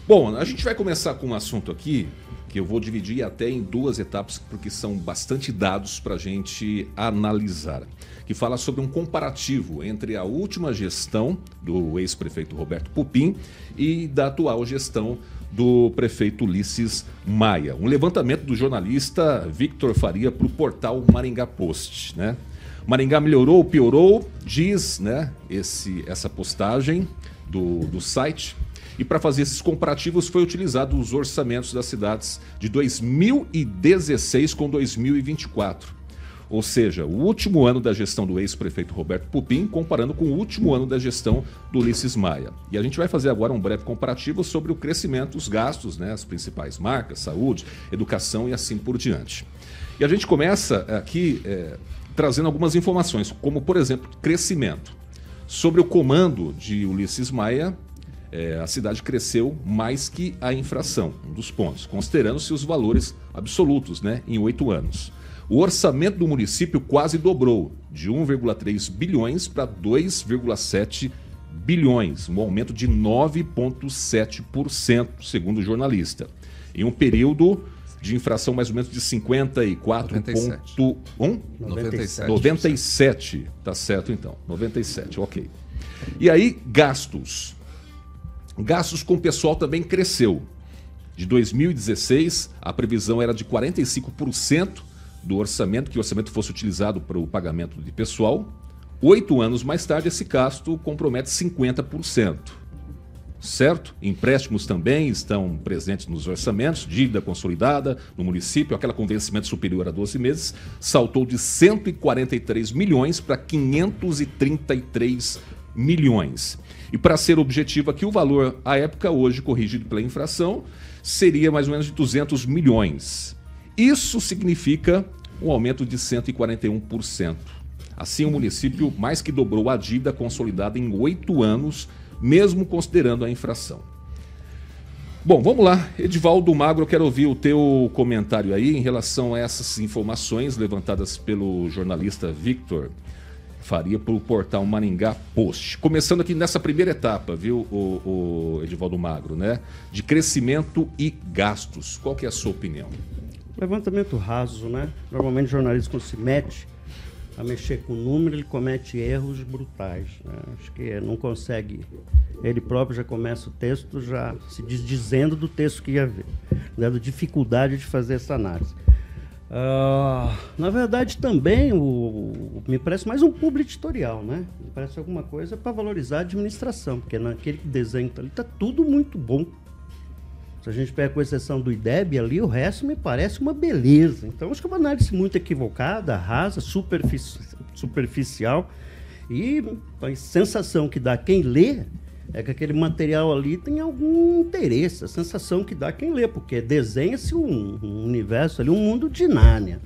Bom, a gente vai começar com um assunto aqui que eu vou dividir até em duas etapas, porque são bastante dados para a gente analisar, que fala sobre um comparativo entre a última gestão do ex-prefeito Roberto Pupim e da atual gestão do prefeito Ulisses Maia. Um levantamento do jornalista Victor Faria para o portal Maringá Post, né? Maringá melhorou, piorou, diz, né, essa postagem do site. E para fazer esses comparativos foi utilizado os orçamentos das cidades de 2016 com 2024. Ou seja, o último ano da gestão do ex-prefeito Roberto Pupim comparando com o último ano da gestão do Ulisses Maia. E a gente vai fazer agora um breve comparativo sobre o crescimento, os gastos, né, as principais marcas, saúde, educação e assim por diante. E a gente começa aqui trazendo algumas informações, como por exemplo, crescimento. Sobre o comando de Ulisses Maia, a cidade cresceu mais que a infração, um dos pontos, considerando-se os valores absolutos, né, em 8 anos. O orçamento do município quase dobrou, de 1,3 bilhões para 2,7 bilhões, um aumento de 9,7%, segundo o jornalista. Em um período de infração mais ou menos de 54,1? 97, tá certo então, 97, ok. E aí, gastos. Gastos com pessoal também cresceu. De 2016, a previsão era de 45% do orçamento, que o orçamento fosse utilizado para o pagamento de pessoal. 8 anos mais tarde, esse gasto compromete 50%. Certo? Empréstimos também estão presentes nos orçamentos, dívida consolidada no município, aquela com vencimento superior a 12 meses, saltou de 143 milhões para 533 milhões. E para ser objetivo aqui, o valor à época, hoje corrigido pela infração, seria mais ou menos de 200 milhões. Isso significa um aumento de 141%. Assim, o município mais que dobrou a dívida consolidada em 8 anos, mesmo considerando a infração. Bom, vamos lá. Edivaldo Magro, eu quero ouvir o teu comentário aí em relação a essas informações levantadas pelo jornalista Victor Faria para o portal Maringá Post. Começando aqui nessa primeira etapa, viu, o Edivaldo Magro, né? De crescimento e gastos. Qual que é a sua opinião? Levantamento raso, né? Normalmente o jornalista, quando se mete a mexer com o número, ele comete erros brutais, né? Acho que não consegue, ele próprio já começa o texto já se desdizendo do texto que ia ver, dando dificuldade de fazer essa análise. Na verdade também me parece mais um publi editorial, né? Me parece alguma coisa para valorizar a administração, porque naquele desenho ali está tudo muito bom. Se a gente pega com exceção do IDEB ali, o resto me parece uma beleza. Então acho que é uma análise muito equivocada, rasa, superficial, e a sensação que dá quem lê é que aquele material ali tem algum interesse, a sensação que dá quem lê, porque desenha-se um universo ali, um mundo de Nárnia.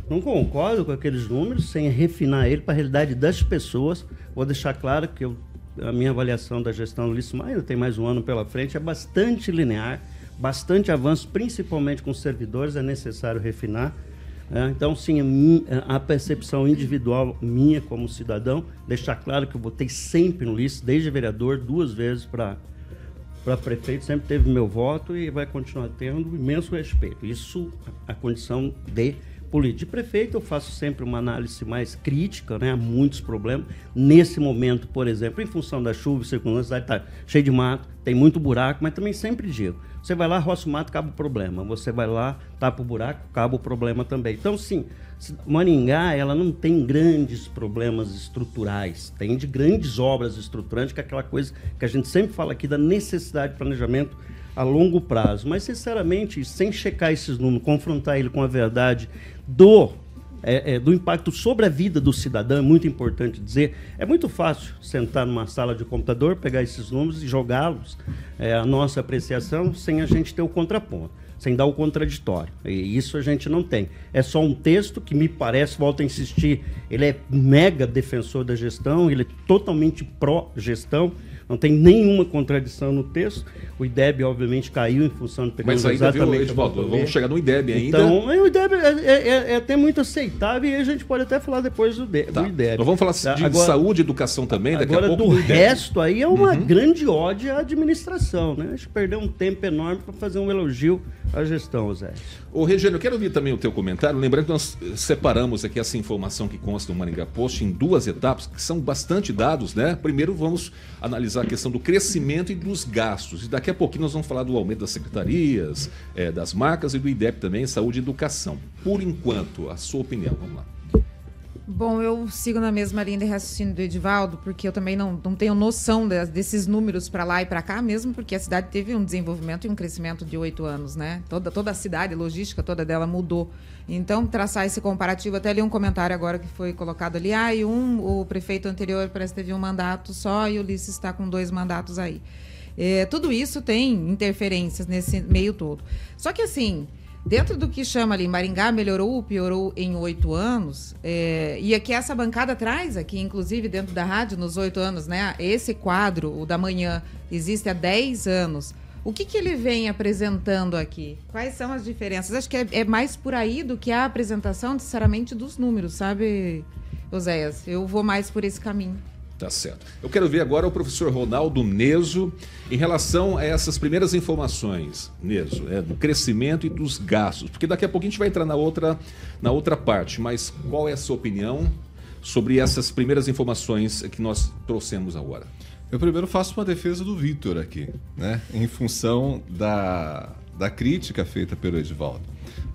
Não concordo com aqueles números, sem refinar ele para a realidade das pessoas. Vou deixar claro que a minha avaliação da gestão do Ulisses Maia, ainda tem mais um ano pela frente, é bastante linear, bastante avanço, principalmente com os servidores, é necessário refinar. Então, sim, a percepção individual minha como cidadão, deixar claro que eu votei sempre no Ulisses, desde vereador, 2 vezes para prefeito, sempre teve meu voto e vai continuar tendo imenso respeito. Isso, a condição de político. De prefeito, eu faço sempre uma análise mais crítica, né? Há muitos problemas. Nesse momento, por exemplo, em função da chuva, a cidade está cheia de mato, tem muito buraco, mas também sempre digo, você vai lá, roça o mato, acaba o problema. Você vai lá, tapa o buraco, acaba o problema também. Então, sim, Maringá, ela não tem grandes problemas estruturais, tem de grandes obras estruturantes, que é aquela coisa que a gente sempre fala aqui da necessidade de planejamento a longo prazo. Mas, sinceramente, sem checar esses números, confrontar ele com a verdade do impacto sobre a vida do cidadão, é muito importante dizer. É muito fácil sentar numa sala de computador, pegar esses números e jogá-los, a nossa apreciação, sem a gente ter o contraponto, sem dar o contraditório. E isso a gente não tem. É só um texto que me parece, volto a insistir, ele é mega defensor da gestão, ele é totalmente pró-gestão. não tem nenhuma contradição no texto. O IDEB, obviamente, caiu em função de Mas ainda, viu, Edivaldo, vamos chegar no IDEB ainda. Então, o IDEB é até muito aceitável e a gente pode até falar depois do IDEB. Nós vamos falar de saúde e educação também, daqui a pouco. Agora, do resto, aí é uma grande ódio à administração, né? Acho que perdeu um tempo enorme para fazer um elogio à gestão, Zé. Ô, Regiano, eu quero ouvir também o teu comentário. Lembrando que nós separamos aqui essa informação que consta no Maringá Post em 2 etapas, que são bastante dados, né? Primeiro vamos analisar a questão do crescimento e dos gastos. E daqui a pouquinho nós vamos falar do aumento das secretarias, das marcas e do IDEB também, saúde e educação. Por enquanto, a sua opinião, vamos lá. Bom, eu sigo na mesma linha de raciocínio do Edivaldo, porque eu também não tenho noção desses números para lá e para cá, mesmo porque a cidade teve um desenvolvimento e um crescimento de 8 anos, né? Toda a cidade, a logística toda dela mudou. Então, traçar esse comparativo, até li um comentário agora que foi colocado ali, o prefeito anterior parece que teve um mandato só e o Ulisses está com 2 mandatos aí. Tudo isso tem interferências nesse meio todo. Só que assim, dentro do que chama ali, Maringá melhorou ou piorou em 8 anos, e aqui essa bancada traz, aqui inclusive dentro da rádio, nos 8 anos, né? Esse quadro, o da manhã, existe há 10 anos. O que ele vem apresentando aqui? Quais são as diferenças? Acho que é mais por aí do que a apresentação, necessariamente, dos números, sabe, Oséias? Eu vou mais por esse caminho. Tá certo. Eu quero ver agora o professor Ronaldo Neso em relação a essas primeiras informações, Neso, do crescimento e dos gastos, porque daqui a pouco a gente vai entrar na outra parte, mas qual é a sua opinião sobre essas primeiras informações que nós trouxemos agora? Eu primeiro faço uma defesa do Vitor aqui, né, em função da crítica feita pelo Edivaldo,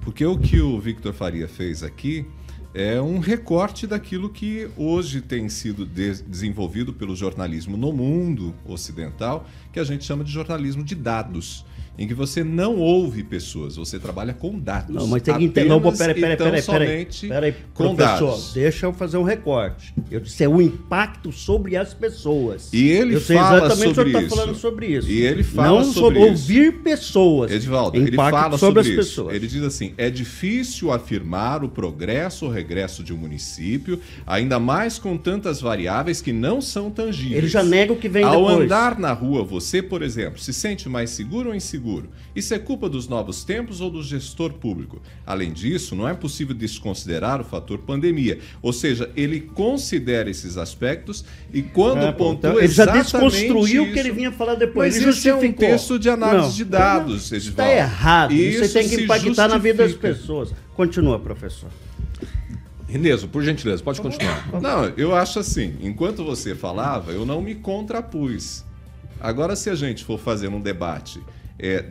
porque o que o Victor Faria fez aqui é um recorte daquilo que hoje tem sido desenvolvido pelo jornalismo no mundo ocidental, que a gente chama de jornalismo de dados, em que você não ouve pessoas, você trabalha com dados. Não, mas tem que entender. Peraí, com professor, dados. Deixa eu fazer um recorte. Eu disse o impacto sobre as pessoas. E ele eu sei fala exatamente sobre o que isso. está falando sobre isso. E ele fala não sobre ouvir pessoas. Edivaldo, ele fala sobre sobre as isso. pessoas. Ele diz assim: é difícil afirmar o progresso ou regresso de um município, ainda mais com tantas variáveis que não são tangíveis. Ele já nega o que vem Ao depois. andar na rua, você, por exemplo, se sente mais seguro ou inseguro? Isso é culpa dos novos tempos ou do gestor público? Além disso, não é possível desconsiderar o fator pandemia. Ou seja, ele considera esses aspectos e quando pontua então, ele já exatamente desconstruiu o isso, que ele vinha falar depois. Mas ele isso é um justificou. texto de análise de dados, Edivaldo. Está errado. Isso Você tem que se impactar na vida das justifica. pessoas. Continua, professor. Reneso, por gentileza, pode continuar. Não, eu acho assim, enquanto você falava, eu não me contrapus. Agora, se a gente for fazer um debate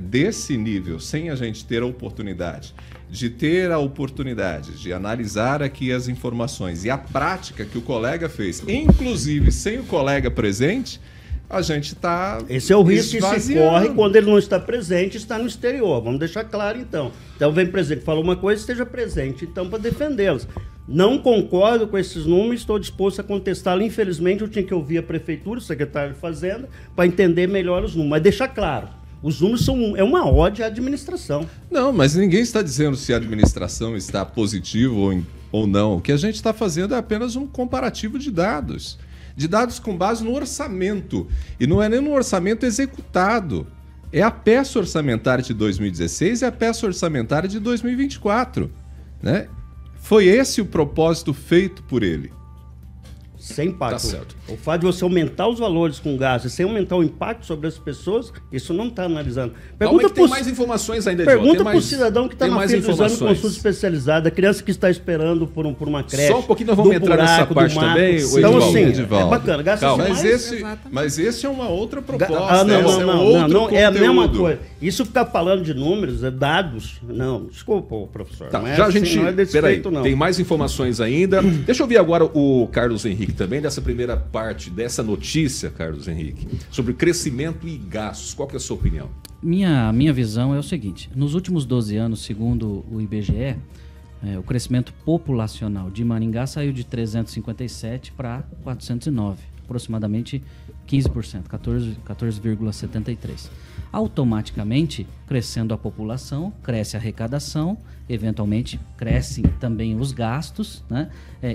desse nível, sem a gente ter a oportunidade de analisar aqui as informações e a prática que o colega fez, inclusive sem o colega presente, a gente está Esse é o risco que se corre quando ele não está presente, está no exterior. Vamos deixar claro, então. Então, vem presente, falou uma coisa, esteja presente, então, para defendê-los. Não concordo com esses números, estou disposto a contestá-lo. Infelizmente, eu tinha que ouvir a prefeitura, o secretário de Fazenda, para entender melhor os números. Mas deixar claro, os números é uma ódio à administração. Não, mas ninguém está dizendo se a administração está positiva ou não. O que a gente está fazendo é apenas um comparativo de dados. De dados com base no orçamento. E não é nem no orçamento executado. É a peça orçamentária de 2016 e a peça orçamentária de 2024. Né? Foi esse o propósito feito por ele. Sem impacto. Tá certo. O fato de você aumentar os valores com gastos sem aumentar o impacto sobre as pessoas, isso não está analisando. Pergunta tem mais informações ainda, Pergunta para o cidadão que está na fila usando consulta informações. especializada, a criança que está esperando por uma creche. Só um pouquinho nós vamos entrar nessa parte também. Então, assim, Edivaldo. é bacana. Gasta Mas esse é uma outra proposta. Não, é a mesma coisa. Isso ficar falando de números, dados, não. Desculpa, professor. Tá, não é já assim, a gente, não é desse jeito, não. Tem mais informações ainda. Deixa eu ouvir agora o Carlos Henrique também, dessa primeira parte, dessa notícia, Carlos Henrique, sobre crescimento e gastos. Qual que é a sua opinião? Minha visão é o seguinte: nos últimos 12 anos, segundo o IBGE, o crescimento populacional de Maringá saiu de 357 para 409, aproximadamente 15%, 14,73%. Automaticamente, crescendo a população, cresce a arrecadação, eventualmente crescem também os gastos, né?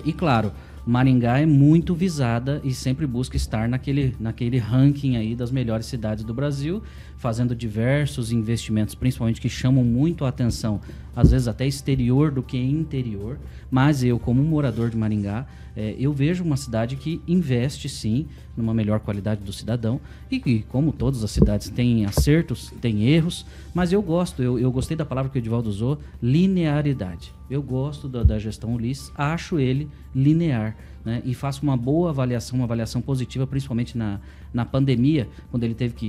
E claro, Maringá é muito visada e sempre busca estar naquele ranking aí das melhores cidades do Brasil, fazendo diversos investimentos, principalmente que chamam muito a atenção, às vezes até exterior do que interior. Mas eu, como morador de Maringá, eu vejo uma cidade que investe sim numa melhor qualidade do cidadão e como todas as cidades têm acertos, têm erros, mas eu gostei da palavra que o Edivaldo usou, linearidade. Eu gosto da gestão Ulisses, acho ele linear, né? E faço uma boa avaliação, uma avaliação positiva, principalmente na pandemia,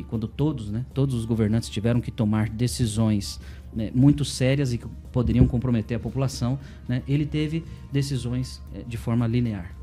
quando todos os governantes tiveram que tomar decisões, né, muito sérias e que poderiam comprometer a população, né? Ele teve decisões de forma linear.